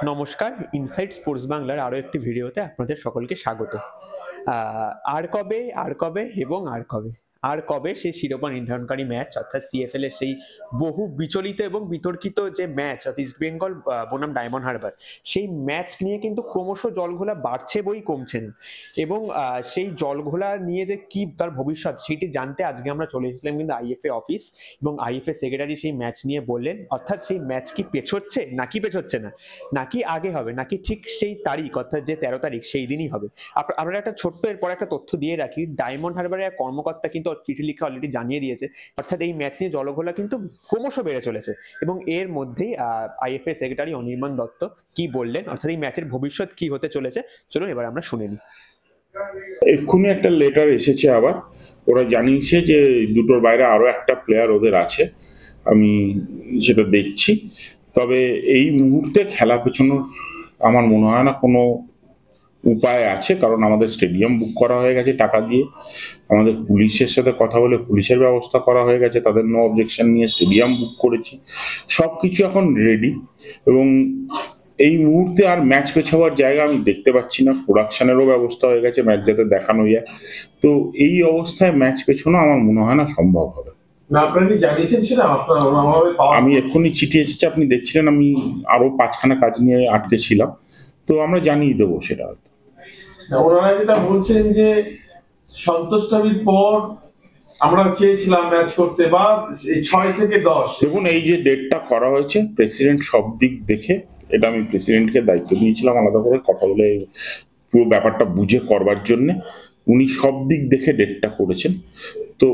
নমস্কার, inside sports বাংলার আরও একটি ভিডিওতে আপনাদের সকলকে স্বাগত। আর কবে আর কবে এবং আর কবে আর কবে সেই শিরোপা নির্ধারণকারী ম্যাচ অর্থাৎ সিএফএল এর সেই বহু বিচলিত এবং বিতর্কিত যে ম্যাচ অর্থাৎ ইস্ট বেঙ্গল বনাম ডায়মন্ড হারবার, সেই ম্যাচ নিয়ে কিন্তু ক্রমশ জলঘোলা বাড়ছে বই কমছে না। এবং সেই জলঘোলা নিয়ে যে কি তার ভবিষ্যৎ সেটি জানতে আজকে আমরা চলে এসেছিলাম কিন্তু আইএফএ অফিস, এবং আইএফএ সেক্রেটারি সেই ম্যাচ নিয়ে বললেন অর্থাৎ সেই ম্যাচ কি পেছোচ্ছে নাকি পেছোচ্ছে না, নাকি আগে হবে, নাকি ঠিক সেই তারিখ অর্থাৎ যে 13 তারিখ সেই দিনই হবে। আমরা একটা ছোট্ট এরপর একটা তথ্য দিয়ে রাখি, ডায়মন্ড হারবারের এক কর্মকর্তা কিন্তু চিঠি লিখে অলরেডি জানিয়ে দিয়েছে অর্থাৎ এই ম্যাচ নিয়ে জলঘোলা কিন্তু ক্রমশ বেড়ে চলেছে। এবং এর মধ্যেই আইএফএ সেক্রেটারি অনির্বাণ দত্ত কি বললেন অর্থাৎ এই ম্যাচের ভবিষ্যৎ কি হতে চলেছে, চলুন এবার আমরা শুনে নিই। এক্ষুনি একটা লেটার এসেছে, আবার ওরা জানিয়েছে যে দুটোর বাইরে আরো একটা প্লেয়ার ওদের আছে, আমি সেটা দেখছি। তবে এই মুহূর্তে খেলা পেছানোর আমার মনে হয় না কোনো উপায় আছে, কারণ আমাদের স্টেডিয়াম বুক করা হয়ে গেছে টাকা দিয়ে, আমাদের পুলিশের সাথে কথা বলে পুলিশের ব্যবস্থা করা হয়ে গেছে, তাদের নো অবজেকশন নিয়ে স্টেডিয়াম বুক করেছি, সব কিছু এখন রেডি। এবং এই মুহূর্তে আর ম্যাচ পেছাবার জায়গা আমি দেখতে পাচ্ছি না, প্রোডাকশনেরও ব্যবস্থা হয়ে গেছে ম্যাচ যাতে দেখানো যায়। তো এই অবস্থায় ম্যাচ পেছানো আমার মনে হয় না সম্ভব হবে। আমি এক্ষুনি চিঠি এসেছে, আপনি দেখছিলেন, আমি আরো 5খানা কাজ নিয়ে আটকে ছিলাম, তো আমরা জানিয়ে দেবো সেটা। ওনারা যেটা বলছেন যে সন্তোষটবির পর আমরা চেয়েছিলাম ম্যাচ করতে, বা 6 থেকে 10। দেখুন, এই যে ডেটটা করা হয়েছে, প্রেসিডেন্ট সব দিক দেখে, এটা আমি প্রেসিডেন্টকে দায়িত্ব দিয়েছিলাম আলাদা করে কথা বলে পুরো ব্যাপারটা বুঝে করবার জন্যে, উনি সব দিক দেখে ডেটটা করেছেন। তো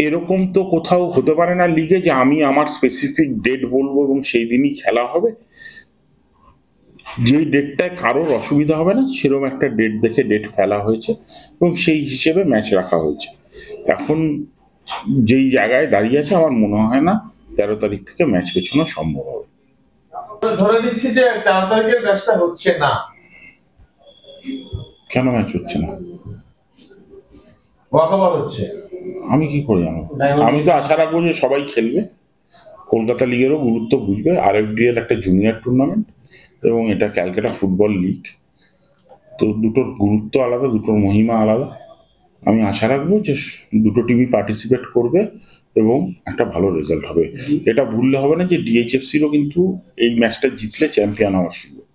এরকম তো কোথাও হতে পারে না লিগে যে আমি আমার স্পেসিফিক ডেট বলবো এবং সেই দিনই খেলা হবে। যেই ডেটটায় কারোর অসুবিধা হবে না সেরকম একটা ডেট দেখে ডেট ফেলা হয়েছে এবং সেই হিসেবে ম্যাচ রাখা হয়েছে। এখন যেই জায়গায় দাঁড়িয়ে আছে আমার মনে হয় না 13 তারিখ থেকে ম্যাচ পেছানো সম্ভব হবে। ধরে দিচ্ছি যে 4 তারিখের ম্যাচটা হচ্ছে না। কেন ম্যাচ হচ্ছে না? ওয়াকওভার হচ্ছে। আমি কি করে জানবো? আমি তো আশা রাখবো যে সবাই খেলবে, কলকাতা লিগেরও গুরুত্ব বুঝবে, আরএফডিএল একটা জুনিয়র টুর্নামেন্ট এবং এটা ক্যালকাটা ফুটবল লিগ, তো দুটোর গুরুত্ব আলাদা, দুটোর মহিমা আলাদা। আমি আশা রাখবো যে দুটো টিমই পার্টিসিপেট করবে এবং একটা ভালো রেজাল্ট হবে। এটা ভুললে হবে না যে ডিএইচএফসিরও কিন্তু এই ম্যাচটা জিতলে চ্যাম্পিয়ন হওয়ার সুযোগ।